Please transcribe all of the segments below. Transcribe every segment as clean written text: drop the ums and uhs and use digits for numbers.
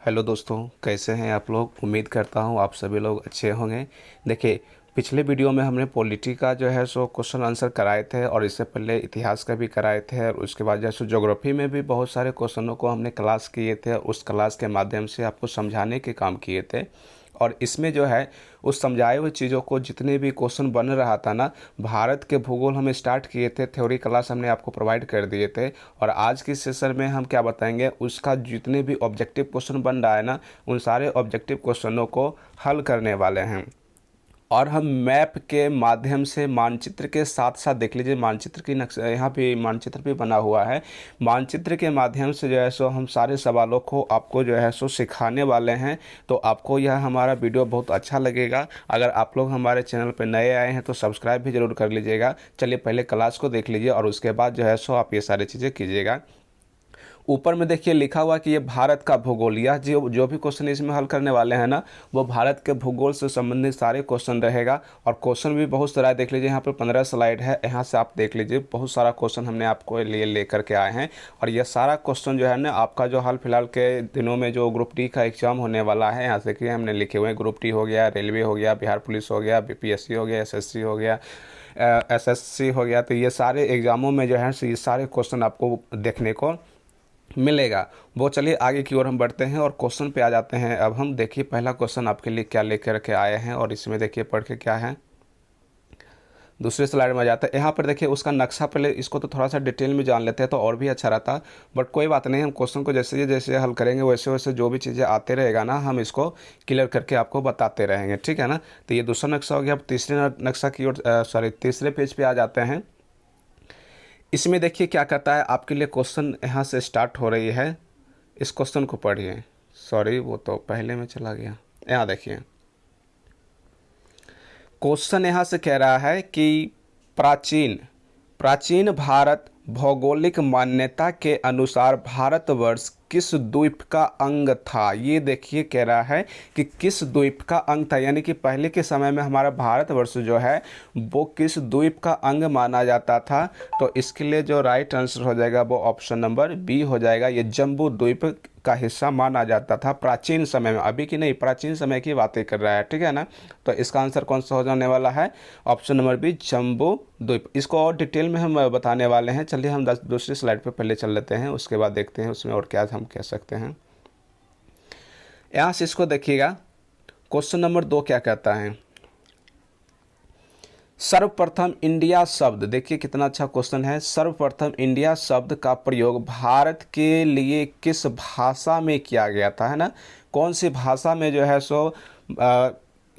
Hello दोस्तों, कैसे हैं आप लोग। उम्मीद करता हूं आप सभी लोग अच्छे होंगे। देखिए, पिछले वीडियो में हमने पॉलिटी का जो है सो क्वेश्चन आंसर कराए थे और इससे पहले इतिहास का भी कराए थे और उसके बाद जैसे ज्योग्राफी में भी बहुत सारे क्वेश्चनों को हमने क्लास किए थे। उस क्लास के माध्यम से आपको समझाने के काम किए थे और इसमें जो है उस समझाए हुए चीज़ों को जितने भी क्वेश्चन बन रहा था ना, भारत के भूगोल हम स्टार्ट किए थे, थ्योरी क्लास हमने आपको प्रोवाइड कर दिए थे। और आज की सेशन में हम क्या बताएंगे, उसका जितने भी ऑब्जेक्टिव क्वेश्चन बन रहा है ना, उन सारे ऑब्जेक्टिव क्वेश्चनों को हल करने वाले हैं। और हम मैप के माध्यम से मानचित्र के साथ साथ देख लीजिए, मानचित्र की नक्शा यहाँ पे मानचित्र भी बना हुआ है। मानचित्र के माध्यम से जो है सो हम सारे सवालों को आपको जो है सो सिखाने वाले हैं। तो आपको यह हमारा वीडियो बहुत अच्छा लगेगा। अगर आप लोग हमारे चैनल पर नए आए हैं तो सब्सक्राइब भी ज़रूर कर लीजिएगा। चलिए पहले क्लास को देख लीजिए और उसके बाद जो है सो आप ये सारी चीज़ें कीजिएगा। ऊपर में देखिए लिखा हुआ कि ये भारत का भूगोल, यह जो भी क्वेश्चन इसमें हल करने वाले हैं ना, वो भारत के भूगोल से संबंधित सारे क्वेश्चन रहेगा। और क्वेश्चन भी बहुत सारा है, देख लीजिए यहाँ पर 15 स्लाइड है, यहाँ से आप देख लीजिए बहुत सारा क्वेश्चन हमने आपको लिए लेकर के आए हैं। और यह सारा क्वेश्चन जो है ना, आपका जो हाल फिलहाल के दिनों में जो ग्रुप डी का एग्जाम होने वाला है, यहाँ से देखिए हमने लिखे हुए हैं, ग्रुप डी हो गया, रेलवे हो गया, बिहार पुलिस हो गया, बीपीएससी हो गया, एसएससी हो गया, एसएससी हो गया। तो ये सारे एग्जामों में जो है ये सारे क्वेश्चन आपको देखने को मिलेगा। वो चलिए आगे की ओर हम बढ़ते हैं और क्वेश्चन पे आ जाते हैं। अब हम देखिए पहला क्वेश्चन आपके लिए क्या लेकर के आए हैं और इसमें देखिए पढ़ के क्या है। दूसरे स्लाइड में आ जाता है। यहाँ पर देखिए उसका नक्शा, पहले इसको तो थोड़ा सा डिटेल में जान लेते हैं तो और भी अच्छा रहता, बट कोई बात नहीं, हम क्वेश्चन को जैसे जैसे हल करेंगे वैसे वैसे जो भी चीज़ें आते रहेगा ना, हम इसको क्लियर करके आपको बताते रहेंगे, ठीक है ना। तो ये दूसरा नक्शा हो गया। अब तीसरे नक्शा की ओर तीसरे पेज पे आ जाते हैं। इसमें देखिए क्या कहता है आपके लिए, क्वेश्चन यहाँ से स्टार्ट हो रही है। इस क्वेश्चन को पढ़िए। सॉरी, वो तो पहले में चला गया। यहाँ देखिए क्वेश्चन यहाँ से कह रहा है कि प्राचीन प्राचीन भारत भौगोलिक मान्यता के अनुसार भारतवर्ष किस द्वीप का अंग था। ये देखिए कह रहा है कि किस द्वीप का अंग था, यानी कि पहले के समय में हमारा भारतवर्ष जो है वो किस द्वीप का अंग माना जाता था। तो इसके लिए जो राइट आंसर हो जाएगा वो ऑप्शन नंबर बी हो जाएगा। ये जम्बू द्वीप का हिस्सा माना जाता था प्राचीन समय में, अभी की नहीं, प्राचीन समय की बातें कर रहा है, ठीक है ना। तो इसका आंसर कौन सा हो जाने वाला है, ऑप्शन नंबर बी, जम्बू द्वीप। इसको और डिटेल में हम बताने वाले हैं। चलिए हम दूसरी स्लाइड पे पहले चल लेते हैं, उसके बाद देखते हैं उसमें और क्या हम कह सकते हैं। यहाँ से इसको देखिएगा, क्वेश्चन नंबर 2 क्या कहता है। सर्वप्रथम इंडिया शब्द, देखिए कितना अच्छा क्वेश्चन है। सर्वप्रथम इंडिया शब्द का प्रयोग भारत के लिए किस भाषा में किया गया था, है ना। कौन सी भाषा में जो है सो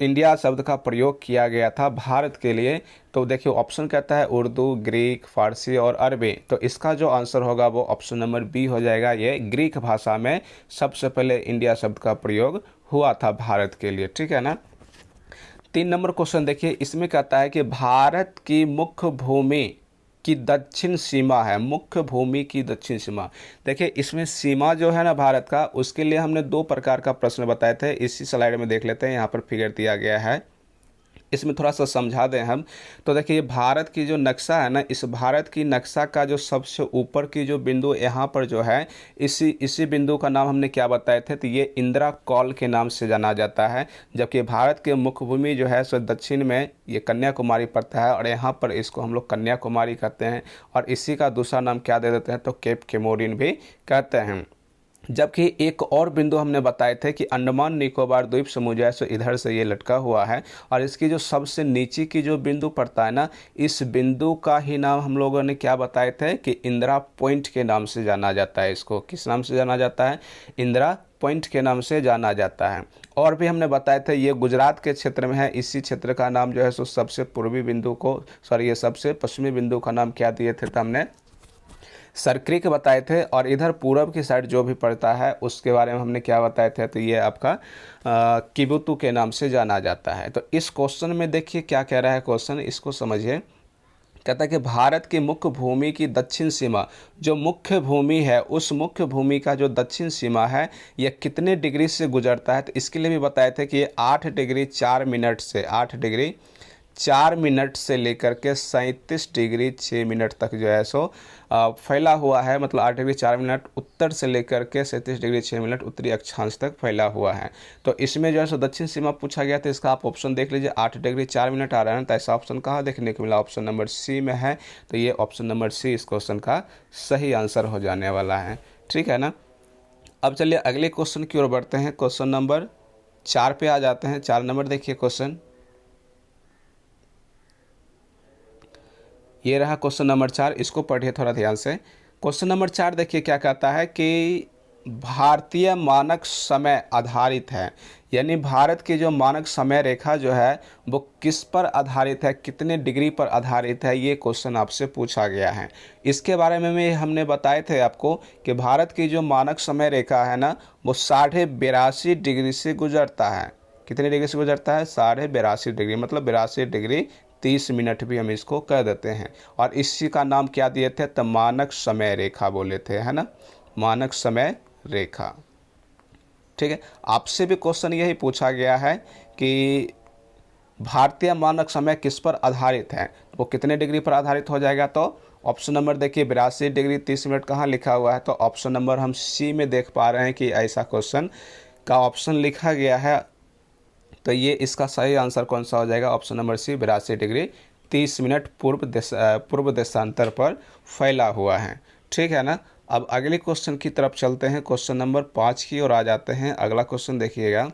इंडिया शब्द का प्रयोग किया गया था भारत के लिए। तो देखिए ऑप्शन कहता है उर्दू, ग्रीक, फारसी और अरबी। तो इसका जो आंसर होगा वो ऑप्शन नंबर बी हो जाएगा। ये ग्रीक भाषा में सबसे पहले इंडिया शब्द का प्रयोग हुआ था भारत के लिए, ठीक है ना। 3 नंबर क्वेश्चन देखिए, इसमें कहता है कि भारत की मुख्य भूमि की दक्षिण सीमा है। मुख्य भूमि की दक्षिण सीमा, देखिए इसमें सीमा जो है ना भारत का, उसके लिए हमने 2 प्रकार का प्रश्न बताए थे। इसी स्लाइड में देख लेते हैं, यहाँ पर फिगर दिया गया है, इसमें थोड़ा सा समझा दें हम। तो देखिए ये भारत की जो नक्शा है ना, इस भारत की नक्शा का जो सबसे ऊपर की जो बिंदु यहाँ पर जो है, इसी बिंदु का नाम हमने क्या बताए थे, तो ये इंदिरा कॉल के नाम से जाना जाता है। जबकि भारत के मुख्य भूमि जो है सो दक्षिण में ये कन्याकुमारी पड़ता है और यहाँ पर इसको हम लोग कन्याकुमारी कहते हैं। और इसी का दूसरा नाम क्या दे देते हैं, तो केप केमोरिन भी कहते हैं। जबकि एक और बिंदु हमने बताए थे कि अंडमान निकोबार द्वीप समूह जो है सो इधर से ये लटका हुआ है और इसकी जो सबसे नीचे की जो बिंदु पड़ता है ना, इस बिंदु का ही नाम हम लोगों ने क्या बताए थे कि इंदिरा पॉइंट के नाम से जाना जाता है। इसको किस नाम से जाना जाता है, इंदिरा पॉइंट के नाम से जाना जाता है। और भी हमने बताए थे ये गुजरात के क्षेत्र में है। इसी क्षेत्र का नाम जो है सो सबसे पूर्वी बिंदु को, ये सबसे पश्चिमी बिंदु का नाम क्या दिए थे, तो हमने सरक्रिक बताए थे। और इधर पूरब की साइड जो भी पड़ता है उसके बारे में हमने क्या बताए थे, तो ये आपका किबुतु के नाम से जाना जाता है। तो इस क्वेश्चन में देखिए क्या कह रहा है क्वेश्चन, इसको समझिए। कहता है कि भारत की मुख्य भूमि की दक्षिण सीमा, जो मुख्य भूमि है उस मुख्य भूमि का जो दक्षिण सीमा है यह कितने डिग्री से गुजरता है। तो इसके लिए भी बताए थे कि ये 8 डिग्री 4 मिनट से 8 डिग्री 4 मिनट से लेकर के 37 डिग्री 6 मिनट तक जो है सो फैला हुआ है। मतलब 8 डिग्री 4 मिनट उत्तर से लेकर के 37 डिग्री 6 मिनट उत्तरी अक्षांश तक फैला हुआ है। तो इसमें जो है सो दक्षिण सीमा पूछा गया था, इसका आप ऑप्शन देख लीजिए। 8 डिग्री 4 मिनट आ रहा है, तो ऐसा ऑप्शन कहाँ देखने को मिला? ऑप्शन नंबर सी में है। तो ये ऑप्शन नंबर सी इस क्वेश्चन का सही आंसर हो जाने वाला है। ठीक है ना। अब चलिए अगले क्वेश्चन की ओर बढ़ते हैं। क्वेश्चन नंबर 4 पे आ जाते हैं। 4 नंबर देखिए क्वेश्चन, ये रहा क्वेश्चन नंबर 4। इसको पढ़िए थोड़ा ध्यान से। क्वेश्चन नंबर 4 देखिए क्या कहता है कि भारतीय मानक समय आधारित है, यानी भारत की जो मानक समय रेखा जो है वो किस पर आधारित है, कितने डिग्री पर आधारित है, ये क्वेश्चन आपसे पूछा गया है। इसके बारे में हमने बताए थे आपको कि भारत की जो मानक समय रेखा है ना, वो 82.5 डिग्री से गुजरता है। कितने डिग्री से गुजरता है? 82.5 डिग्री, मतलब 82 डिग्री 30 मिनट भी हम इसको कह देते हैं। और इसी का नाम क्या दिए थे? तो मानक समय रेखा बोले थे, है ना, मानक समय रेखा। ठीक है। आपसे भी क्वेश्चन यही पूछा गया है कि भारतीय मानक समय किस पर आधारित है, वो कितने डिग्री पर आधारित हो जाएगा? तो ऑप्शन नंबर देखिए 82 डिग्री 30 मिनट कहाँ लिखा हुआ है? तो ऑप्शन नंबर हम सी में देख पा रहे हैं कि ऐसा क्वेश्चन का ऑप्शन लिखा गया है। तो ये इसका सही आंसर कौन सा हो जाएगा? Option number C, 82 degree 30 minute पूर्व देशांतर पर फैला हुआ है। ठीक है ना। अब अगले क्वेश्चन की तरफ चलते हैं। क्वेश्चन नंबर 5 की ओर आ जाते हैं। अगला क्वेश्चन देखिएगा।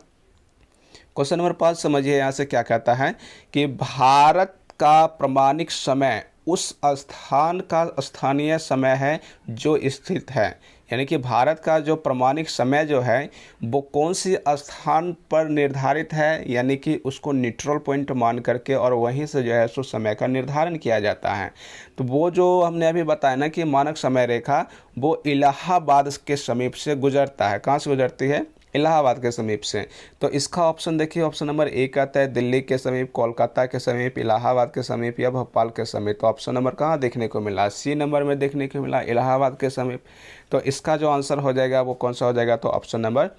क्वेश्चन नंबर 5 समझिए यहाँ से क्या कहता है कि भारत का प्रमाणिक समय उस स्थान का स्थानीय समय है जो स्थित है, यानी कि भारत का जो प्रमाणिक समय जो है वो कौन सी स्थान पर निर्धारित है, यानी कि उसको न्यूट्रल पॉइंट मान करके और वहीं से जो है सो समय का निर्धारण किया जाता है। तो वो जो हमने अभी बताया ना कि मानक समय रेखा वो इलाहाबाद के समीप से गुजरता है। कहाँ से गुजरती है? इलाहाबाद के समीप से। तो इसका ऑप्शन देखिए, ऑप्शन नंबर ए आता है दिल्ली के समीप, कोलकाता के समीप, इलाहाबाद के समीप या भोपाल के समीप। तो ऑप्शन नंबर कहाँ देखने को मिला? सी नंबर में देखने को मिला, इलाहाबाद के समीप। तो इसका जो आंसर हो जाएगा वो कौन सा हो जाएगा? तो ऑप्शन नंबर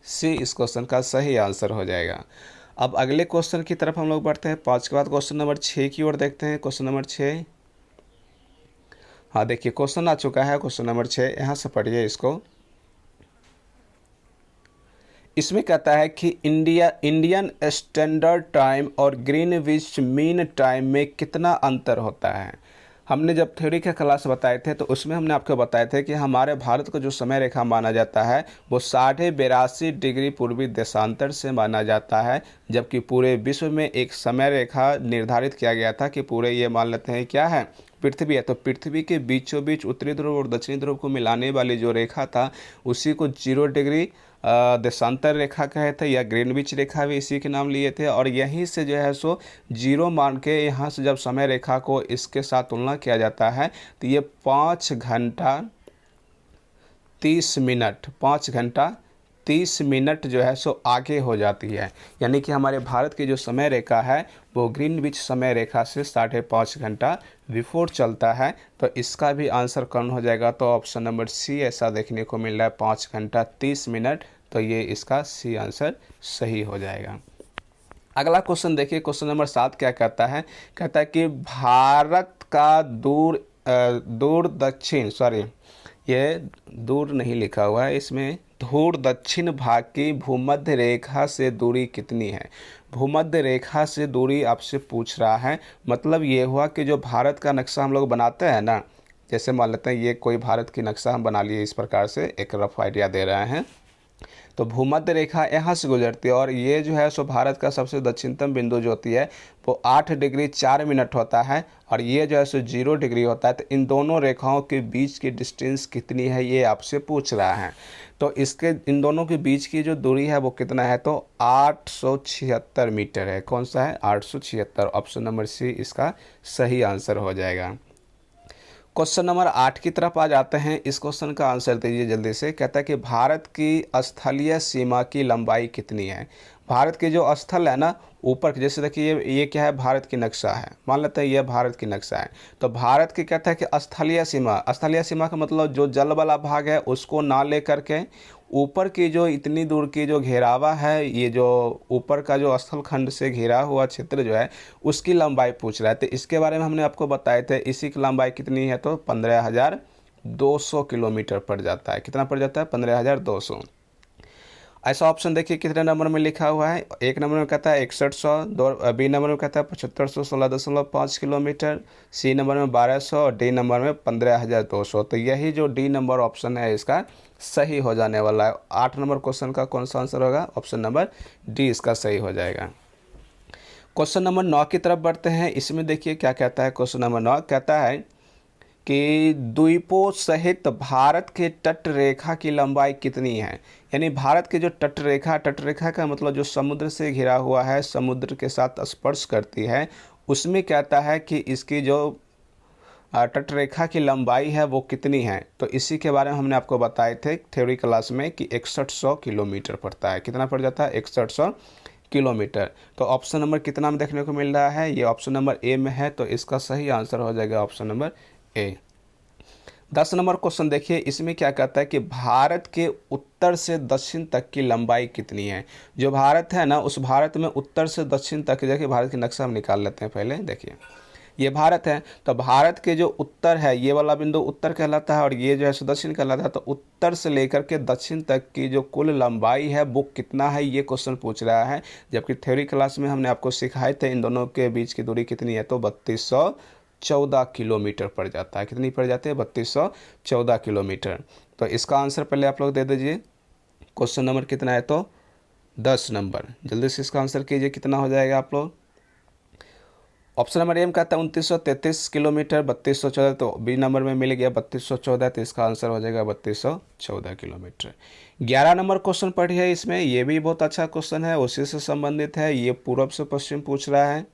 सी इस क्वेश्चन का सही आंसर हो जाएगा। अब अगले क्वेश्चन की तरफ हम लोग बढ़ते हैं। 5 के बाद क्वेश्चन नंबर 6 की ओर देखते हैं। क्वेश्चन नंबर 6, हाँ देखिए क्वेश्चन आ चुका है। क्वेश्चन नंबर 6 यहाँ से पढ़िए इसको। इसमें कहता है कि इंडियन स्टैंडर्ड टाइम और ग्रीनविच मीन टाइम में कितना अंतर होता है। हमने जब थ्योरी के क्लास बताए थे तो उसमें हमने आपको बताए थे कि हमारे भारत का जो समय रेखा माना जाता है वो 82.5 डिग्री पूर्वी देशांतर से माना जाता है, जबकि पूरे विश्व में एक समय रेखा निर्धारित किया गया था कि पूरे ये मान लेते हैं क्या है, पृथ्वी है। तो पृथ्वी के बीचों बीच उत्तरी ध्रुव और दक्षिणी ध्रुव को मिलाने वाली जो रेखा था उसी को 0 डिग्री देशांतर रेखा कहे थे, या ग्रीनविच रेखा भी इसी के नाम लिए थे। और यहीं से जो है सो 0 मान के यहाँ से जब समय रेखा को इसके साथ तुलना किया जाता है तो ये 5 घंटा 30 मिनट 5 घंटा 30 मिनट जो है सो आगे हो जाती है। यानी कि हमारे भारत की जो समय रेखा है वो ग्रीनविच समय रेखा से 5.5 घंटा बिफोर चलता है। तो इसका भी आंसर कौन हो जाएगा? तो ऑप्शन नंबर सी ऐसा देखने को मिल रहा है, 5 घंटा 30 मिनट। तो ये इसका सी आंसर सही हो जाएगा। अगला क्वेश्चन देखिए। क्वेश्चन नंबर 7 क्या कहता है? कहता है कि भारत का दूर दक्षिण, सॉरी ये दूर नहीं लिखा हुआ है इसमें, धूर दक्षिण भाग की भूमध्य रेखा से दूरी कितनी है। भूमध्य रेखा से दूरी आपसे पूछ रहा है। मतलब ये हुआ कि जो भारत का नक्शा हम लोग बनाते हैं ना, जैसे मान लेते हैं ये कोई भारत की नक्शा हम बना लिए, इस प्रकार से एक रफ आइडिया दे रहे हैं। तो भूमध्य रेखा यहाँ से गुजरती है और ये जो है सो भारत का सबसे दक्षिणतम बिंदु जो होती है वो 8 डिग्री 4 मिनट होता है, और ये जो है सो 0 डिग्री होता है। तो इन दोनों रेखाओं के बीच की डिस्टेंस कितनी है ये आपसे पूछ रहा है। तो इसके इन दोनों के बीच की जो दूरी है वो कितना है? तो 876 मीटर है। कौन सा है? 876। ऑप्शन नंबर सी इसका सही आंसर हो जाएगा। क्वेश्चन नंबर 8 की तरफ आ जाते हैं। इस क्वेश्चन का आंसर दीजिए जल्दी से। कहता है कि भारत की स्थलीय सीमा की लंबाई कितनी है। भारत के जो स्थल है ना ऊपर, जैसे देखिए ये क्या है? भारत की नक्शा है, मान लेते हैं ये भारत की नक्शा है। तो भारत की कहता है कि स्थलीय सीमा, स्थलीय सीमा का मतलब जो जल वाला भाग है उसको ना ले करके ऊपर की जो इतनी दूर की जो घेरावा है, ये जो ऊपर का जो स्थल खंड से घिरा हुआ क्षेत्र जो है उसकी लंबाई पूछ रहा है। तो इसके बारे में हमने आपको बताए थे, इसी की लंबाई कितनी है, तो 15,200 किलोमीटर पड़ जाता है। कितना पड़ जाता है, 15,200। ऐसा ऑप्शन देखिए कितने नंबर में लिखा हुआ है। एक नंबर में कहता है 6100, दो बी नंबर में कहता है 7500 16.5 किलोमीटर, सी नंबर में 1200 और डी नंबर में 15,200। तो यही जो डी नंबर ऑप्शन है इसका सही हो जाने वाला है। 8 नंबर क्वेश्चन का कौन सा आंसर होगा, ऑप्शन नंबर डी इसका सही हो जाएगा। क्वेश्चन नंबर 9 की तरफ बढ़ते हैं। इसमें देखिए क्या कहता है। क्वेश्चन नंबर 9 कहता है कि द्वीपों सहित भारत के तट रेखा की लंबाई कितनी है। यानी भारत के जो तट रेखा का मतलब जो समुद्र से घिरा हुआ है, समुद्र के साथ स्पर्श करती है, उसमें कहता है कि इसकी जो तट रेखा की लंबाई है वो कितनी है। तो इसी के बारे में हमने आपको बताए थे थ्योरी क्लास में कि 6100 किलोमीटर पड़ता है। कितना पड़ जाता है, 6100 किलोमीटर। तो ऑप्शन नंबर कितना में देखने को मिल रहा है, ये ऑप्शन नंबर ए में है। तो इसका सही आंसर हो जाएगा option number A. 10 number question देखिए। इसमें क्या कहता है कि भारत के उत्तर से दक्षिण तक की लंबाई कितनी है। जो भारत है ना, उस भारत में उत्तर से दक्षिण तक, देखिए भारत की नक्शा हम निकाल लेते हैं पहले। देखिए ये भारत है, तो भारत के जो उत्तर है, ये वाला बिंदु उत्तर कहलाता है और ये जो है सो दक्षिण कहलाता है। तो उत्तर से लेकर के दक्षिण तक की जो कुल लंबाई है वो कितना है, ये क्वेश्चन पूछ रहा है। जबकि थ्योरी क्लास में हमने आपको सिखाए थे इन दोनों के बीच की दूरी कितनी है, तो 3214 किलोमीटर पड़ जाता है। कितनी पड़ जाती है, 3214 किलोमीटर। तो इसका आंसर पहले आप लोग दे दीजिए। क्वेश्चन नंबर कितना है, तो 10 नंबर। जल्दी से इसका आंसर कीजिए, कितना हो जाएगा आप लोग। ऑप्शन नंबर ए में कहता है 2933 किलोमीटर, 3214। तो बी नंबर में मिल गया 3214। तो इसका आंसर हो जाएगा 3214 किलोमीटर। 11 नंबर क्वेश्चन पढ़िए। इसमें ये भी बहुत अच्छा क्वेश्चन है, उसी से संबंधित है। ये पूर्व से पश्चिम पूछ रहा है।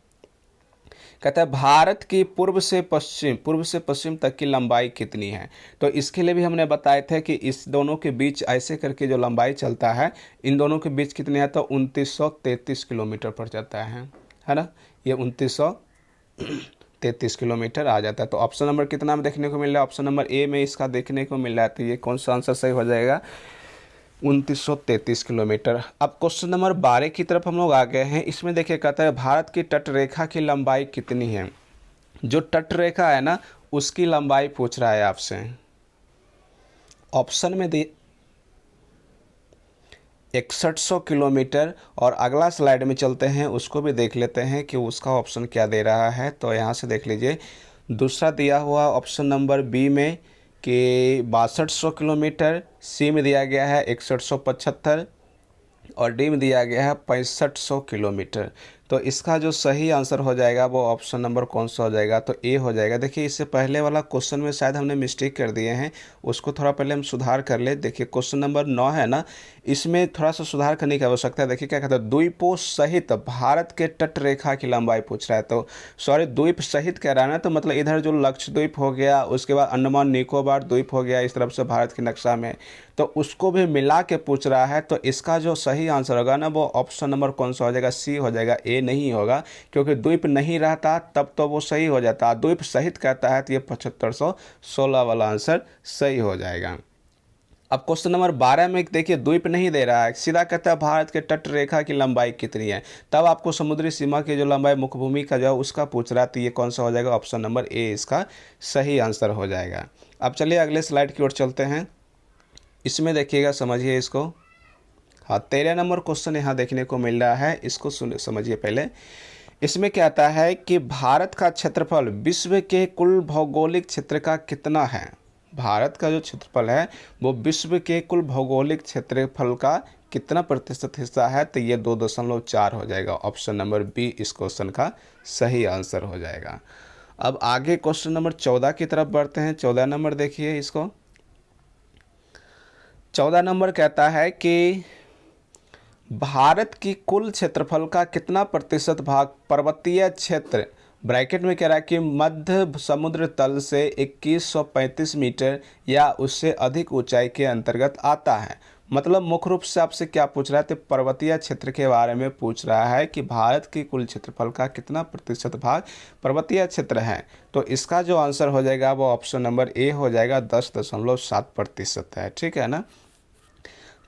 कहता है भारत की पूर्व से पश्चिम तक की लंबाई कितनी है। तो इसके लिए भी हमने बताए थे कि इस दोनों के बीच ऐसे करके जो लंबाई चलता है, इन दोनों के बीच कितनी है, तो 2933 किलोमीटर पड़ जाता है ना। ये 2933 किलोमीटर आ जाता है। तो ऑप्शन नंबर कितना में देखने को मिल रहा है, ऑप्शन नंबर ए में इसका देखने को मिल रहा है। तो ये कौन सा आंसर सही हो जाएगा, 2933 किलोमीटर। अब क्वेश्चन नंबर 12 की तरफ हम लोग आ गए हैं। इसमें देखिए कहता है भारत की तट रेखा की लंबाई कितनी है। जो तट रेखा है ना, उसकी लंबाई पूछ रहा है आपसे। ऑप्शन में 6100 किलोमीटर। और अगला स्लाइड में चलते हैं, उसको भी देख लेते हैं कि उसका ऑप्शन क्या दे रहा है। तो यहाँ से देख लीजिए, दूसरा दिया हुआ ऑप्शन नंबर बी में कि 6200 किलोमीटर, सी में दिया गया है 6175 और डी में दिया गया है 6500 किलोमीटर। तो इसका जो सही आंसर हो जाएगा वो ऑप्शन नंबर कौन सा हो जाएगा, तो ए हो जाएगा। देखिए इससे पहले वाला क्वेश्चन में शायद हमने मिस्टेक कर दिए हैं, उसको थोड़ा पहले हम सुधार कर ले। देखिए क्वेश्चन नंबर 9 है ना, इसमें थोड़ा सा सुधार करने की आवश्यकता है। देखिए क्या कहता है, द्वीपों सहित भारत के तट रेखा की लंबाई पूछ रहा है। तो सॉरी, द्वीप सहित कह रहा है ना, तो मतलब इधर जो लक्षद्वीप हो गया, उसके बाद अंडमान निकोबार द्वीप हो गया इस तरफ से भारत की नक्शा में, तो उसको भी मिला के पूछ रहा है। तो इसका जो सही आंसर होगा ना, वो ऑप्शन नंबर कौन सा हो जाएगा, सी हो जाएगा, ए नहीं होगा। क्योंकि द्वीप नहीं रहता तब तो वो सही हो जाता, द्वीप सहित कहता है तो ये 7516 वाला आंसर सही हो जाएगा। अब क्वेश्चन नंबर 12 में देखिए द्वीप नहीं दे रहा है, सीधा कहता है भारत के तट रेखा की लंबाई कितनी है। तब आपको समुद्री सीमा की जो लंबाई मुखभूमि का जो उसका पूछ रहा है, तो ये कौन सा हो जाएगा, ऑप्शन नंबर ए इसका सही आंसर हो जाएगा। अब चलिए अगले स्लाइड की ओर चलते हैं। इसमें देखिएगा, समझिए इसको। हाँ, 13 नंबर क्वेश्चन यहाँ देखने को मिल रहा है, इसको समझिए पहले। इसमें क्या आता है कि भारत का क्षेत्रफल विश्व के कुल भौगोलिक क्षेत्र का कितना है। भारत का जो क्षेत्रफल है वो विश्व के कुल भौगोलिक क्षेत्रफल का कितना प्रतिशत हिस्सा है, तो ये 2.4 हो जाएगा। ऑप्शन नंबर बी इस क्वेश्चन का सही आंसर हो जाएगा। अब आगे क्वेश्चन नंबर 14 की तरफ बढ़ते हैं। 14 नंबर देखिए इसको। 14 नंबर कहता है कि भारत की कुल क्षेत्रफल का कितना प्रतिशत भाग पर्वतीय क्षेत्र, ब्रैकेट में कह रहा है कि मध्य समुद्र तल से 2135 मीटर या उससे अधिक ऊंचाई के अंतर्गत आता है। मतलब मुख्य रूप से आपसे क्या पूछ रहा है, तो पर्वतीय क्षेत्र के बारे में पूछ रहा है कि भारत की कुल क्षेत्रफल का कितना प्रतिशत भाग पर्वतीय क्षेत्र है। तो इसका जो आंसर हो जाएगा वो ऑप्शन नंबर ए हो जाएगा, 10.7% है। ठीक है ना।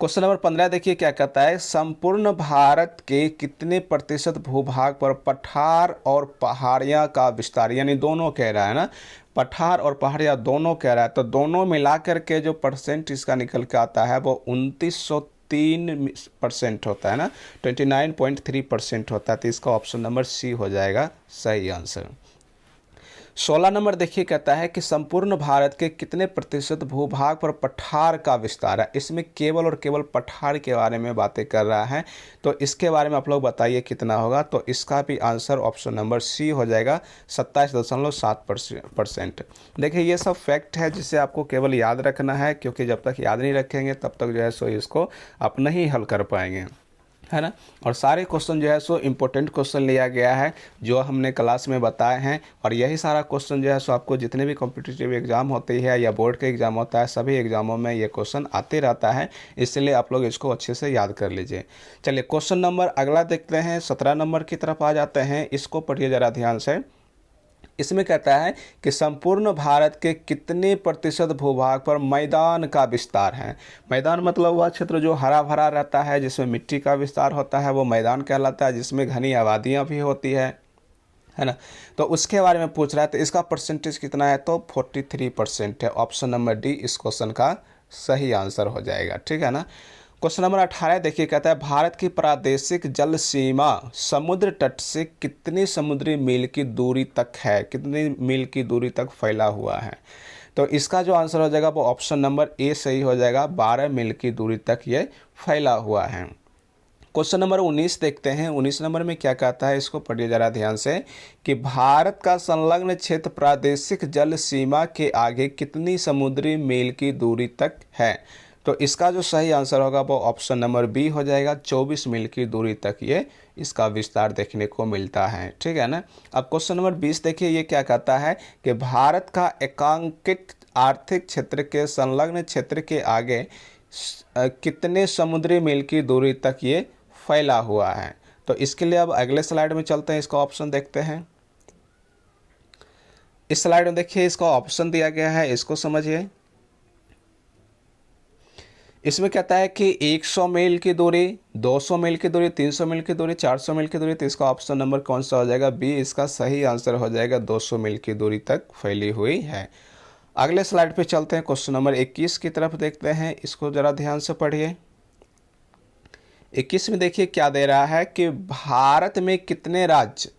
क्वेश्चन नंबर 15 देखिए क्या कहता है, संपूर्ण भारत के कितने प्रतिशत भूभाग पर पठार और पहाड़ियाँ का विस्तार, यानी दोनों कह रहा है ना, पठार और पहाड़ियाँ दोनों कह रहा है, तो दोनों मिलाकर के जो परसेंट इसका निकल के आता है वो 2903% होता है ना, 29.3% होता है। तो इसका ऑप्शन नंबर सी हो जाएगा सही आंसर। 16 नंबर देखिए कहता है कि संपूर्ण भारत के कितने प्रतिशत भूभाग पर पठार का विस्तार है। इसमें केवल और केवल पठार के बारे में बातें कर रहा है, तो इसके बारे में आप लोग बताइए कितना होगा। तो इसका भी आंसर ऑप्शन नंबर सी हो जाएगा 27.7%। देखिए ये सब फैक्ट है जिसे आपको केवल याद रखना है, क्योंकि जब तक याद नहीं रखेंगे तब तक जो है सो इसको आप नहीं हल कर पाएंगे, है ना। और सारे क्वेश्चन जो है सो इम्पोर्टेंट क्वेश्चन लिया गया है जो हमने क्लास में बताए हैं, और यही सारा क्वेश्चन जो है सो आपको जितने भी कॉम्पिटिटिव एग्जाम होती है या बोर्ड के एग्जाम होता है सभी एग्जामों में ये क्वेश्चन आते रहता है, इसलिए आप लोग इसको अच्छे से याद कर लीजिए। चलिए क्वेश्चन नंबर अगला देखते हैं, 17 नंबर की तरफ आ जाते हैं। इसको पढ़िए ज़रा ध्यान से। इसमें कहता है कि संपूर्ण भारत के कितने प्रतिशत भूभाग पर मैदान का विस्तार है। मैदान मतलब वह क्षेत्र जो हरा भरा रहता है, जिसमें मिट्टी का विस्तार होता है, वो मैदान कहलाता है, जिसमें घनी आबादियाँ भी होती है ना। तो उसके बारे में पूछ रहा है, तो इसका परसेंटेज कितना है, तो 43% है। ऑप्शन नंबर डी इस क्वेश्चन का सही आंसर हो जाएगा, ठीक है ना। क्वेश्चन नंबर 18 देखिए कहता है, भारत की प्रादेशिक जल सीमा समुद्र तट से कितनी समुद्री मील की दूरी तक है, कितनी मील की दूरी तक फैला हुआ है। तो इसका जो आंसर हो जाएगा वो ऑप्शन नंबर ए सही हो जाएगा, 12 मील की दूरी तक ये फैला हुआ है। क्वेश्चन नंबर 19 देखते हैं। 19 नंबर में क्या कहता है, इसको पढ़िए ज़रा ध्यान से, कि भारत का संलग्न क्षेत्र प्रादेशिक जल सीमा के आगे कितनी समुद्री मील की दूरी तक है। तो इसका जो सही आंसर होगा वो ऑप्शन नंबर बी हो जाएगा, 24 मील की दूरी तक ये इसका विस्तार देखने को मिलता है, ठीक है ना। अब क्वेश्चन नंबर 20 देखिए, ये क्या कहता है कि भारत का एकांकित आर्थिक क्षेत्र के संलग्न क्षेत्र के आगे कितने समुद्री मील की दूरी तक ये फैला हुआ है। तो इसके लिए अब अगले स्लाइड में चलते हैं, इसका ऑप्शन देखते हैं। इस स्लाइड में देखिए इसका ऑप्शन दिया गया है, इसको समझिए। इसमें कहता है कि 100 मील की दूरी, 200 मील की दूरी, 300 मील की दूरी, 400 मील की दूरी। तो इसका ऑप्शन नंबर कौन सा हो जाएगा, बी इसका सही आंसर हो जाएगा, 200 मील की दूरी तक फैली हुई है। अगले स्लाइड पे चलते हैं, क्वेश्चन नंबर 21 की तरफ देखते हैं, इसको ज़रा ध्यान से पढ़िए। 21 में देखिए क्या दे रहा है कि भारत में कितने राज्य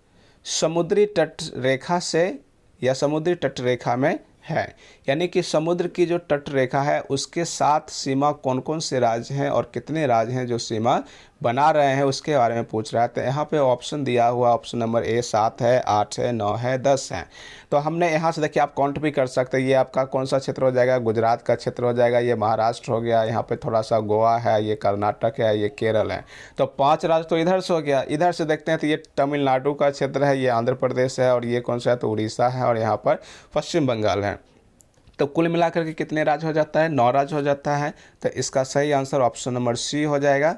समुद्री तट रेखा से या समुद्री तट रेखा में है, यानी कि समुद्र की जो तट रेखा है उसके साथ सीमा कौन कौन से राज्य हैं और कितने राज्य हैं जो सीमा बना रहे हैं उसके बारे में पूछ रहा है। तो यहाँ पे ऑप्शन दिया हुआ, ऑप्शन नंबर ए 7 है, 8 है, 9 है, 10 है। तो हमने यहाँ से देखिए आप काउंट भी कर सकते हैं, ये आपका कौन सा क्षेत्र हो जाएगा, गुजरात का क्षेत्र हो जाएगा, ये महाराष्ट्र हो गया, यहाँ पे थोड़ा सा गोवा है, ये कर्नाटक है, ये केरल है। तो 5 राज्य तो इधर से हो गया। इधर से देखते हैं तो ये तमिलनाडु का क्षेत्र है, ये आंध्र प्रदेश है, और ये कौन सा है तो उड़ीसा है, और यहाँ पर पश्चिम बंगाल है। तो कुल मिलाकर के कितने राज्य हो जाता है, 9 राज्य हो जाता है। तो इसका सही आंसर ऑप्शन नंबर सी हो जाएगा।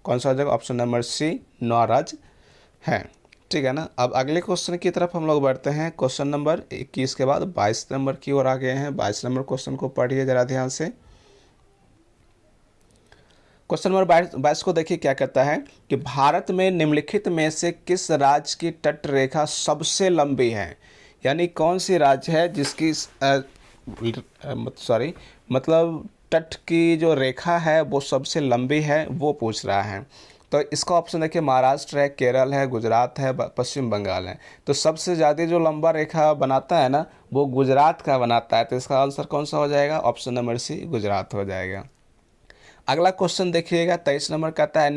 कौन सा हो जाएगा, ऑप्शन नंबर सी, 9 राज्य हैं, ठीक है ना। अब अगले क्वेश्चन की तरफ हम लोग बढ़ते हैं। क्वेश्चन नंबर 21 के बाद 22 नंबर की ओर आ गए हैं। 22 नंबर क्वेश्चन को पढ़िए जरा ध्यान से। क्वेश्चन नंबर 22 को देखिए क्या कहता है कि भारत में निम्नलिखित में से किस राज्य की तट रेखा सबसे लंबी है, यानी कौन सी राज्य है जिसकी मतलब तट की जो रेखा है वो सबसे लंबी है, वो पूछ रहा है। तो इसका ऑप्शन देखिए, महाराष्ट्र है, केरल है, गुजरात है, पश्चिम बंगाल है। तो सबसे ज़्यादा जो लंबा रेखा बनाता है ना वो गुजरात का बनाता है। तो इसका आंसर कौन सा हो जाएगा, ऑप्शन नंबर सी, गुजरात हो जाएगा। अगला क्वेश्चन देखिएगा, 23 नंबर कहता है,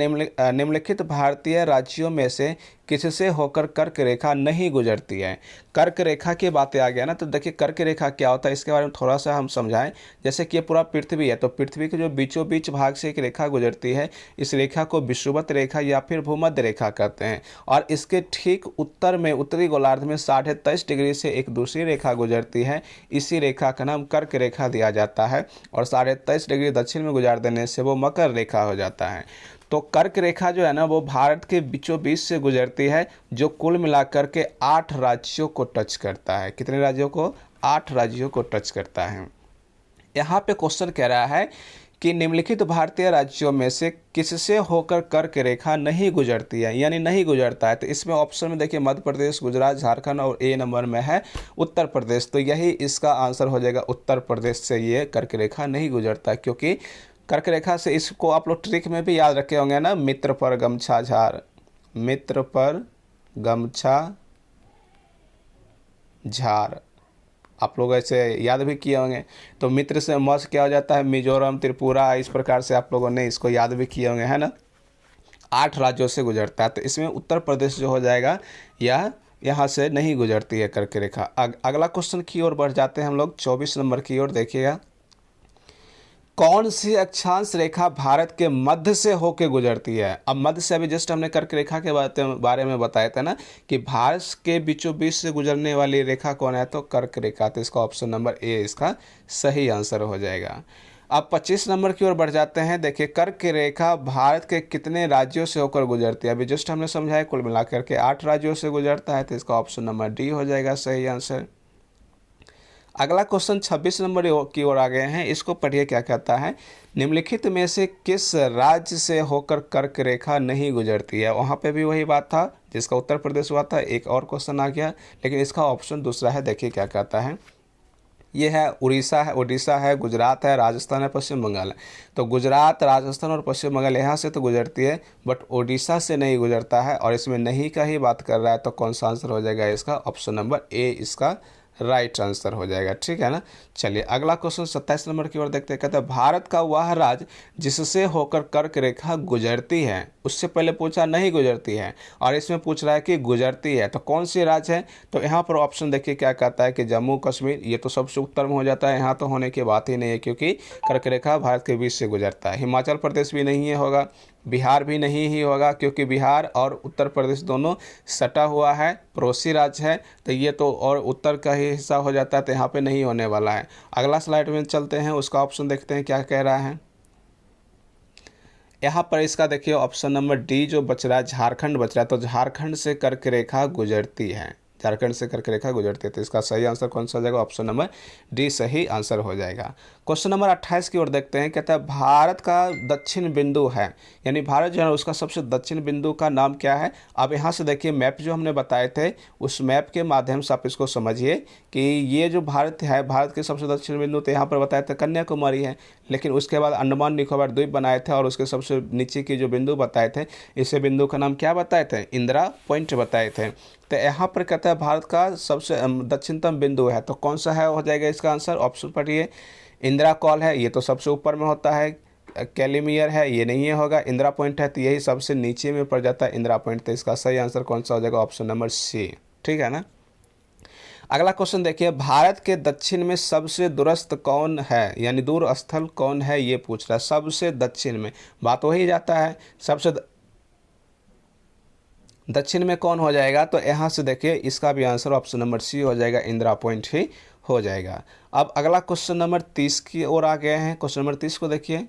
निम्नलिखित भारतीय राज्यों में से किससे होकर कर्क रेखा नहीं गुजरती है। कर्क रेखा की बातें आ गया ना, तो देखिए कर्क रेखा क्या होता है इसके बारे में थोड़ा सा हम समझाएं। जैसे कि ये पूरा पृथ्वी है, तो पृथ्वी के जो बीचों बीच भाग से एक रेखा गुजरती है, इस रेखा को विषुवत रेखा या फिर भूमध्य रेखा कहते हैं। और इसके ठीक उत्तर में, उत्तरी गोलार्ध में 23.5 डिग्री से एक दूसरी रेखा गुजरती है, इसी रेखा का नाम कर्क रेखा दिया जाता है। और 23.5 डिग्री दक्षिण में गुजार देने से वो मकर रेखा हो जाता है। तो कर्क रेखा जो है ना वो भारत के बीचों बीच से गुजरती है, जो कुल मिलाकर के 8 राज्यों को टच करता है। कितने राज्यों को, 8 राज्यों को टच करता है। यहाँ पे क्वेश्चन कह रहा है कि निम्नलिखित भारतीय राज्यों में से किससे होकर कर्क रेखा नहीं गुजरती है, यानी नहीं गुजरता है। तो इसमें ऑप्शन में देखिए मध्य प्रदेश, गुजरात, झारखंड और ए नंबर में है उत्तर प्रदेश। तो यही इसका आंसर हो जाएगा, उत्तर प्रदेश से ये कर्क रेखा नहीं गुजरता, क्योंकि कर्क रेखा से, इसको आप लोग ट्रिक में भी याद रखे होंगे ना, मित्र पर गमछा झार, मित्र पर गमछा झार, आप लोग ऐसे याद भी किए होंगे। तो मित्र से मस क्या हो जाता है, मिजोरम, त्रिपुरा, इस प्रकार से आप लोगों ने इसको याद भी किए होंगे, है ना। 8 राज्यों से गुजरता है, तो इसमें उत्तर प्रदेश जो हो जाएगा, यह यहाँ से नहीं गुजरती है कर्क रेखा। अगला क्वेश्चन की ओर बढ़ जाते हैं हम लोग, 24 नंबर की ओर। देखिएगा, कौन सी अक्षांश रेखा भारत के मध्य से होकर गुजरती है। अब मध्य से अभी जस्ट हमने कर्क रेखा के बारे में बताया था ना, कि भारत के बीचों बीच से गुजरने वाली रेखा कौन है, तो कर्क रेखा। तो इसका ऑप्शन नंबर ए इसका सही आंसर हो जाएगा। अब 25 नंबर की ओर बढ़ जाते हैं। देखिए, कर्क रेखा भारत के कितने राज्यों से होकर गुजरती है। अभी जस्ट हमने समझाया, कुल मिलाकर के 8 राज्यों से गुजरता है। तो इसका ऑप्शन नंबर डी हो जाएगा सही आंसर। अगला क्वेश्चन 26 नंबर की ओर आ गए हैं, इसको पढ़िए क्या कहता है। निम्नलिखित में से किस राज्य से होकर कर्क रेखा नहीं गुजरती है। वहाँ पे भी वही बात था जिसका उत्तर प्रदेश हुआ था, एक और क्वेश्चन आ गया, लेकिन इसका ऑप्शन दूसरा है। देखिए क्या कहता है, ये है उड़ीसा है, ओडिशा है, गुजरात है, राजस्थान है, पश्चिम बंगाल है। तो गुजरात, राजस्थान और पश्चिम बंगाल यहाँ से तो गुजरती है, बट ओडिशा से नहीं गुजरता है, और इसमें नहीं का ही बात कर रहा है। तो कौन सा आंसर हो जाएगा इसका, ऑप्शन नंबर ए इसका राइट आंसर हो जाएगा, ठीक है ना। चलिए अगला क्वेश्चन 27 नंबर की ओर देखते हैं। कहते हैं, भारत का वह राज्य जिससे होकर कर्क रेखा गुजरती है। उससे पहले पूछा नहीं गुजरती है, और इसमें पूछ रहा है कि गुजरती है, तो कौन सी राज्य है। तो यहाँ पर ऑप्शन देखिए क्या कहता है कि जम्मू कश्मीर, ये तो सबसे उत्तर में हो जाता है, यहाँ तो होने की बात ही नहीं है, क्योंकि कर्क रेखा भारत के बीच से गुजरता है। हिमाचल प्रदेश भी नहीं है होगा, बिहार भी नहीं ही होगा, क्योंकि बिहार और उत्तर प्रदेश दोनों सटा हुआ है, पड़ोसी राज्य है, तो ये तो और उत्तर का ही हिस्सा हो जाता है, तो यहाँ पे नहीं होने वाला है। अगला स्लाइड में चलते हैं, उसका ऑप्शन देखते हैं क्या कह रहा है। यहाँ पर इसका देखिए ऑप्शन नंबर डी जो बच रहा है, झारखंड बच रहा है। तो झारखंड से कर्क रेखा गुजरती है, झारखंड से कर्क रेखा गुजरती है। तो इसका सही आंसर कौन सा हो जाएगा, ऑप्शन नंबर डी सही आंसर हो जाएगा। क्वेश्चन नंबर 28 की ओर देखते हैं। कहता है, भारत का दक्षिण बिंदु है, यानी भारत जो है उसका सबसे दक्षिण बिंदु का नाम क्या है। अब यहाँ से देखिए मैप जो हमने बताए थे, उस मैप के माध्यम से आप इसको समझिए कि ये जो भारत है, भारत के सबसे दक्षिण बिंदु तो यहाँ पर बताया था कन्याकुमारी है, लेकिन उसके बाद अंडमान निकोबार द्वीप बनाए थे, और उसके सबसे नीचे की जो बिंदु बताए थे, इसे बिंदु का नाम क्या बताए थे, इंदिरा पॉइंट बताए थे। तो यहाँ पर कहता है भारत का सबसे दक्षिणतम बिंदु है, तो कौन सा है हो जाएगा इसका आंसर, ऑप्शन पढ़िए। इंदिरा कॉल है, ये तो सबसे ऊपर में होता है। कैलिमियर है, ये नहीं है होगा। इंदिरा पॉइंट है, तो यही सबसे नीचे में पड़ जाता है इंदिरा पॉइंट। तो इसका सही आंसर कौन सा हो जाएगा, ऑप्शन नंबर सी, ठीक है ना। अगला क्वेश्चन देखिए, भारत के दक्षिण में सबसे दूरस्थ कौन है, यानी दूर स्थल कौन है, ये पूछ रहा है। सबसे दक्षिण में बात वही जाता है, सबसे दक्षिण में कौन हो जाएगा। तो यहाँ से देखिए इसका भी आंसर ऑप्शन नंबर सी हो जाएगा, इंदिरा पॉइंट ही हो जाएगा। अब अगला क्वेश्चन नंबर 30 की ओर आ गए हैं। क्वेश्चन नंबर 30 को देखिए,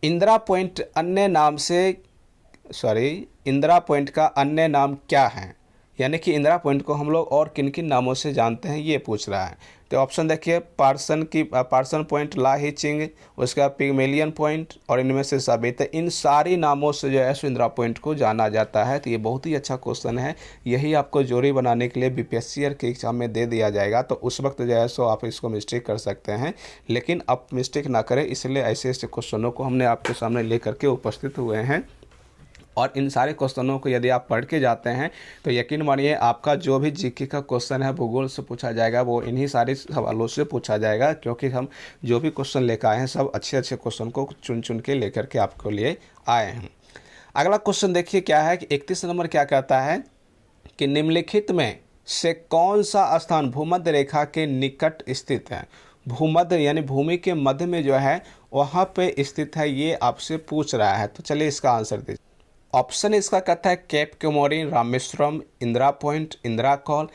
इंदिरा पॉइंट अन्य नाम से, इंदिरा पॉइंट का अन्य नाम क्या है, यानी कि इंदिरा पॉइंट को हम लोग और किन किन नामों से जानते हैं, ये पूछ रहा है। तो ऑप्शन देखिए, पार्सन पॉइंट, लाही चिंग, उसके बाद पिगमेलियन पॉइंट, और इनमें से सभी। तो इन सारी नामों से जो है इंदिरा पॉइंट को जाना जाता है। तो ये बहुत ही अच्छा क्वेश्चन है, यही आपको जोड़ी बनाने के लिए बीपीएससी के एग्जाम में दे दिया जाएगा। तो उस वक्त जो है सो आप इसको मिस्टेक कर सकते हैं, लेकिन आप मिस्टेक ना करें, इसलिए ऐसे ऐसे क्वेश्चनों को हमने आपके सामने लेकर के उपस्थित हुए हैं। और इन सारे क्वेश्चनों को यदि आप पढ़ के जाते हैं तो यकीन मानिए आपका जो भी जीके का क्वेश्चन है, भूगोल से पूछा जाएगा, वो इन्हीं सारे सवालों से पूछा जाएगा, क्योंकि हम जो भी क्वेश्चन लेकर आए हैं सब अच्छे अच्छे क्वेश्चन को चुन चुन के लेकर के आपके लिए आए हैं। अगला क्वेश्चन देखिए क्या है कि 31 नंबर क्या कहता है कि निम्नलिखित में से कौन सा स्थान भूमध्य रेखा के निकट स्थित है। भूमध्य यानी भूमि के मध्य में जो है वहाँ पे स्थित है, ये आपसे पूछ रहा है। तो चलिए इसका आंसर दीजिए। ऑप्शन इसका कहता है Cape Comorin, Rameswaram, Indira Point, Indira Col,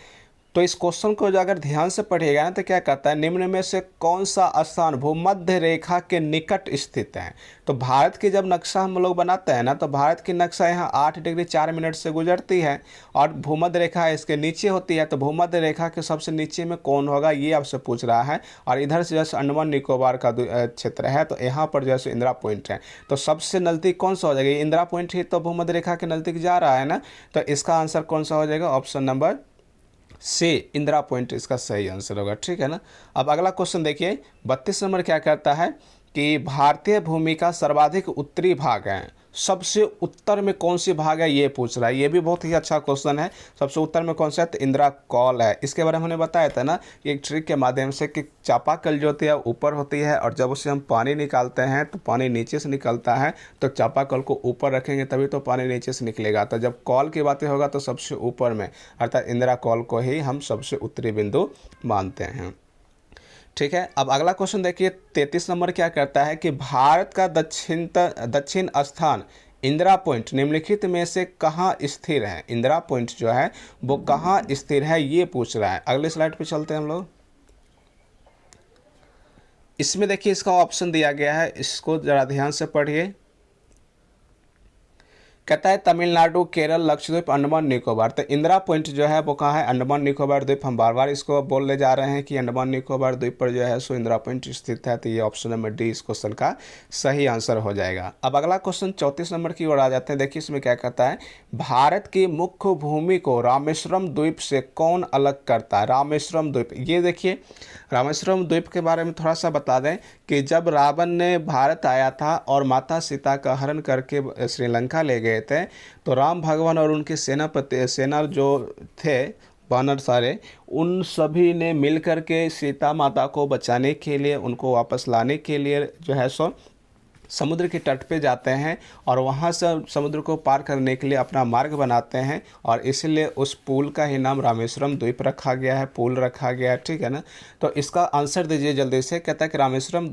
तो इस क्वेश्चन को जो अगर ध्यान से पढ़िएगा ना तो क्या कहता है, निम्न में से कौन सा स्थान भूमध्य रेखा के निकट स्थित है। तो भारत की जब नक्शा हम लोग बनाते हैं ना तो भारत की नक्शा यहाँ 8 डिग्री 4 मिनट से गुजरती है और भूमध्य रेखा इसके नीचे होती है। तो भूमध्य रेखा के सबसे नीचे में कौन होगा ये आपसे पूछ रहा है। और इधर से जैसे अंडमान निकोबार का क्षेत्र है तो यहाँ पर जैसे इंदिरा पॉइंट है, तो सबसे नज़दीक कौन सा हो जाएगा, इंदिरा पॉइंट ही तो भूमध्य रेखा के नज़दीक जा रहा है ना। तो इसका आंसर कौन सा हो जाएगा, option number C, Indira Point इसका सही आंसर होगा। ठीक है ना। अब अगला क्वेश्चन देखिए 32 नंबर क्या कहता है कि भारतीय भूमि का सर्वाधिक उत्तरी भाग है, सबसे उत्तर में कौन सी भाग है ये पूछ रहा है। ये भी बहुत ही अच्छा क्वेश्चन है। सबसे उत्तर में कौन सा है, तो इंदिरा कौल है। इसके बारे में हमने बताया था ना कि एक ट्रिक के माध्यम से कि चापाकल जो होती है ऊपर होती है और जब उससे हम पानी निकालते हैं तो पानी नीचे से निकलता है, तो चापाकल को ऊपर रखेंगे तभी तो पानी नीचे से निकलेगा। तो जब कौल की बातें होगा तो सबसे ऊपर में, अर्थात इंदिरा कौल को ही हम सबसे उत्तरी बिंदु मानते हैं। ठीक है। अब अगला क्वेश्चन देखिए 33 नंबर क्या करता है कि भारत का दक्षिण स्थान इंदिरा पॉइंट निम्नलिखित में से कहाँ स्थिर है। इंदिरा पॉइंट जो है वो कहाँ स्थिर है ये पूछ रहा है। अगले स्लाइड पे चलते हैं हम लोग। इसमें देखिए इसका ऑप्शन दिया गया है, इसको जरा ध्यान से पढ़िए। कहता है तमिलनाडु, केरल, लक्षद्वीप, अंडमान निकोबार। तो इंदिरा पॉइंट जो है वो कहाँ है, अंडमान निकोबार द्वीप। हम बार बार इसको बोलने जा रहे हैं कि अंडमान निकोबार द्वीप पर जो है सो इंदिरा पॉइंट स्थित है। तो ये ऑप्शन नंबर डी इस क्वेश्चन का सही आंसर हो जाएगा। अब अगला क्वेश्चन 34 नंबर की ओर आ जाते हैं। देखिए इसमें क्या कहता है, भारत की मुख्य भूमि को रामेश्वरम द्वीप से कौन अलग करता है। रामेश्वरम द्वीप, ये देखिए रामेश्वरम द्वीप के बारे में थोड़ा सा बता दें कि जब रावण ने भारत आया था और माता सीता का हरण करके श्रीलंका ले गए थे, तो राम भगवान और उनके सेना जो थे वानर सारे, उन सभी ने मिलकर के सीता माता को बचाने के लिए, उनको वापस लाने के लिए जो है सो समुद्र के तट पे जाते हैं और वहाँ से समुद्र को पार करने के लिए अपना मार्ग बनाते हैं और इसलिए उस पुल का ही नाम रामेश्वरम द्वीप रखा गया है, पुल रखा गया है। ठीक है ना। तो इसका आंसर दीजिए जल्दी से। कहता है कि रामेश्वरम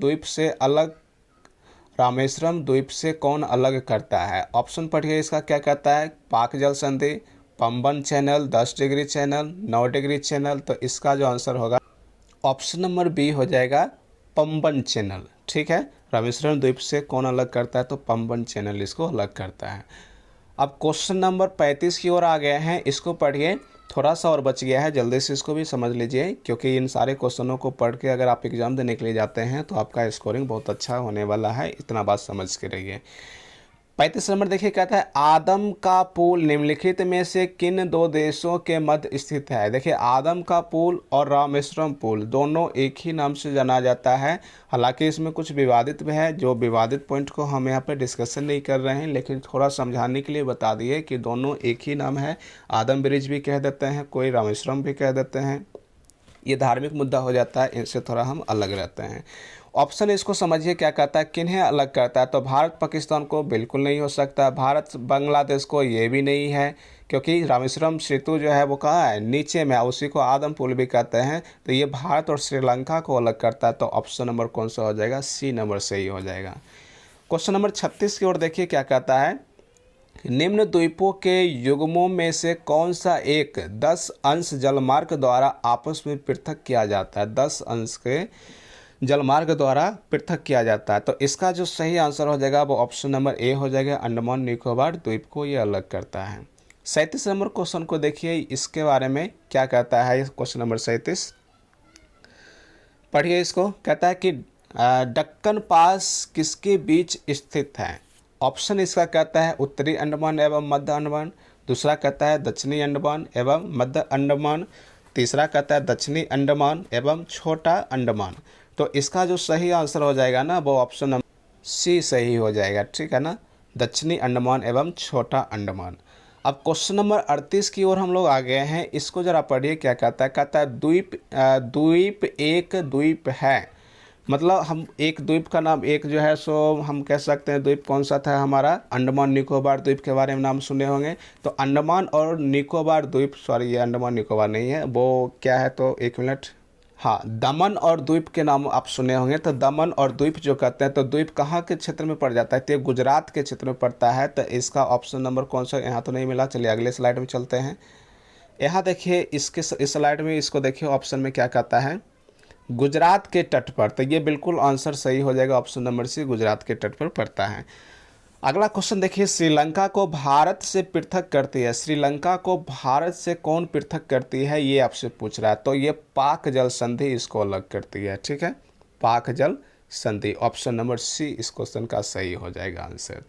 द्वीप से कौन अलग करता है। ऑप्शन पढ़िए इसका क्या कहता है, पाक जल संधि, Pamban channel, 10 degree channel, 9 degree channel. तो इसका जो आंसर होगा ऑप्शन नंबर बी हो जाएगा, पंबन चैनल। ठीक है। रामेश्वरम द्वीप से कौन अलग करता है, तो पंबन चैनल इसको अलग करता है। अब क्वेश्चन नंबर 35 की ओर आ गए हैं, इसको पढ़िए। थोड़ा सा और बच गया है, जल्दी से इसको भी समझ लीजिए क्योंकि इन सारे क्वेश्चनों को पढ़ के अगर आप एग्जाम देने के लिए जाते हैं तो आपका स्कोरिंग बहुत अच्छा होने वाला है। इतना बात समझ के रहिए। 35 नंबर देखिए कहता है आदम का पुल निम्नलिखित में से किन दो देशों के मध्य स्थित है। देखिए आदम का पुल और रामेश्वरम पुल दोनों एक ही नाम से जाना जाता है। हालांकि इसमें कुछ विवादित भी है, जो विवादित पॉइंट को हम यहाँ पर डिस्कशन नहीं कर रहे हैं, लेकिन थोड़ा समझाने के लिए बता दिए कि दोनों एक ही नाम है। आदम ब्रिज भी कह देते हैं, कोई रामेश्वरम भी कह देते हैं। ये धार्मिक मुद्दा हो जाता है, इनसे थोड़ा हम अलग रहते हैं। ऑप्शन इसको समझिए क्या कहता है, किन्हें अलग करता है। तो भारत पाकिस्तान को बिल्कुल नहीं हो सकता, भारत बांग्लादेश को ये भी नहीं है क्योंकि रामेश्वरम सेतु जो है वो कहाँ है, नीचे में, उसी को आदम पुल भी कहते हैं। तो ये भारत और श्रीलंका को अलग करता है। तो ऑप्शन नंबर कौन सा हो जाएगा, सी नंबर सही हो जाएगा। क्वेश्चन नंबर 36 की ओर देखिए क्या कहता है, निम्न द्वीपों के युग्मों में से कौन सा एक 10 अंश जलमार्ग द्वारा आपस में पृथक किया जाता है। 10 अंश के जलमार्ग द्वारा पृथक किया जाता है। तो इसका जो सही आंसर हो जाएगा वो ऑप्शन नंबर ए हो जाएगा, अंडमान निकोबार द्वीप को ये अलग करता है। 37 नंबर क्वेश्चन को देखिए, इसके बारे में क्या कहता है। क्वेश्चन नंबर 37 पढ़िए इसको। कहता है कि दक्कन पास किसके बीच स्थित है। ऑप्शन इसका कहता है उत्तरी अंडमान एवं मध्य अंडमान, दूसरा कहता है दक्षिणी अंडमान एवं मध्य अंडमान, तीसरा कहता है दक्षिणी अंडमान एवं छोटा अंडमान। तो इसका जो सही आंसर हो जाएगा ना वो ऑप्शन नंबर सी सही हो जाएगा। ठीक है ना, दक्षिणी अंडमान एवं छोटा अंडमान। अब क्वेश्चन नंबर 38 की ओर हम लोग आ गए हैं, इसको जरा पढ़िए क्या कहता है। कहता है द्वीप एक द्वीप है, मतलब हम एक द्वीप का नाम, एक जो है सो हम कह सकते हैं द्वीप कौन सा था हमारा, अंडमान निकोबार द्वीप के बारे में नाम सुने होंगे। तो अंडमान और निकोबार द्वीप, सॉरी ये अंडमान निकोबार नहीं है, वो क्या है, तो एक मिनट, हाँ दमन और द्वीप के नाम आप सुने होंगे। तो दमन और द्वीप जो कहते हैं, तो द्वीप कहाँ के क्षेत्र में पड़ जाता है, तो ये गुजरात के क्षेत्र में पड़ता है। तो इसका ऑप्शन नंबर कौन सा, यहाँ तो नहीं मिला, चलिए अगले स्लाइड में चलते हैं। यहाँ देखिए इसके इस स्लाइड में इसको देखिए ऑप्शन में क्या कहता है, गुजरात के तट पर। तो ये बिल्कुल आंसर सही हो जाएगा, ऑप्शन नंबर सी गुजरात के तट पर पड़ता है। अगला क्वेश्चन देखिए, श्रीलंका को भारत से पृथक करती है, श्रीलंका को भारत से कौन पृथक करती है, ये आपसे पूछ रहा है। तो ये पाक जल संधि इसको अलग करती है, ठीक है, पाक जल संधि। ऑप्शन नंबर सी इस क्वेश्चन का सही हो जाएगा आंसर।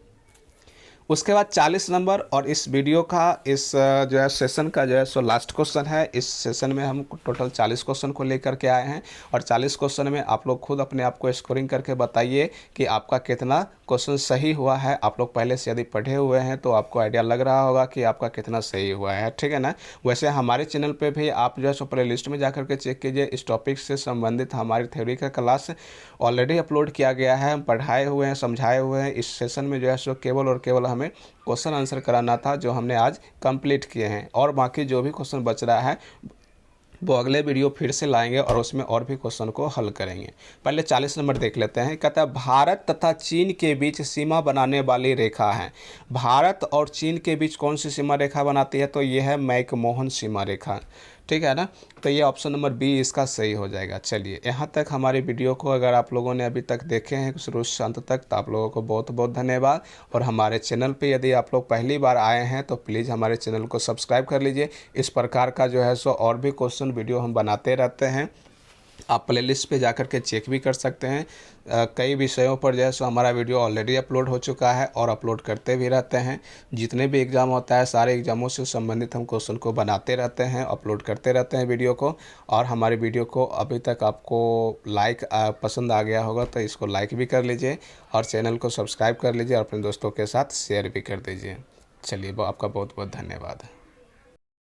उसके बाद 40 नंबर और इस वीडियो का इस जो है सेशन का जो है सो लास्ट क्वेश्चन है। इस सेशन में हम टोटल 40 क्वेश्चन को लेकर के आए हैं और 40 क्वेश्चन में आप लोग खुद अपने आप को स्कोरिंग करके बताइए कि आपका कितना क्वेश्चन सही हुआ है। आप लोग पहले से यदि पढ़े हुए हैं तो आपको आइडिया लग रहा होगा कि आपका कितना सही हुआ है, ठीक है ना। वैसे हमारे चैनल पे भी आप जो है सो प्ले लिस्ट में जा करके चेक कीजिए, इस टॉपिक से संबंधित हमारी थ्योरी का क्लास ऑलरेडी अपलोड किया गया है, हम पढ़ाए हुए हैं, समझाए हुए हैं। इस सेशन में जो है सो केवल और केवल हमें क्वेश्चन आंसर कराना था, जो हमने आज कंप्लीट किए हैं, और बाकी जो भी क्वेश्चन बच रहा है वो अगले वीडियो फिर से लाएंगे और उसमें और भी क्वेश्चन को हल करेंगे। पहले 40 नंबर देख लेते हैं। कहता है भारत तथा चीन के बीच सीमा बनाने वाली रेखा है। भारत और चीन के बीच कौन सी सीमा रेखा बनाती है, तो ये है मैकमोहन सीमा रेखा, ठीक है ना। तो ये ऑप्शन नंबर बी इसका सही हो जाएगा। चलिए, यहाँ तक हमारी वीडियो को अगर आप लोगों ने अभी तक देखे हैं शुरू से अंत तक, तो आप लोगों को बहुत बहुत धन्यवाद। और हमारे चैनल पे यदि आप लोग पहली बार आए हैं तो प्लीज़ हमारे चैनल को सब्सक्राइब कर लीजिए। इस प्रकार का जो है सो और भी क्वेश्चन वीडियो हम बनाते रहते हैं, आप प्लेलिस्ट पे जाकर के चेक भी कर सकते हैं। कई विषयों पर जो है सो हमारा वीडियो ऑलरेडी अपलोड हो चुका है और अपलोड करते भी रहते हैं। जितने भी एग्ज़ाम होता है सारे एग्ज़ामों से संबंधित हम क्वेश्चन को बनाते रहते हैं, अपलोड करते रहते हैं वीडियो को। और हमारी वीडियो को अभी तक आपको लाइक पसंद आ गया होगा तो इसको लाइक भी कर लीजिए और चैनल को सब्सक्राइब कर लीजिए और अपने दोस्तों के साथ शेयर भी कर दीजिए। चलिए, आपका बहुत बहुत धन्यवाद।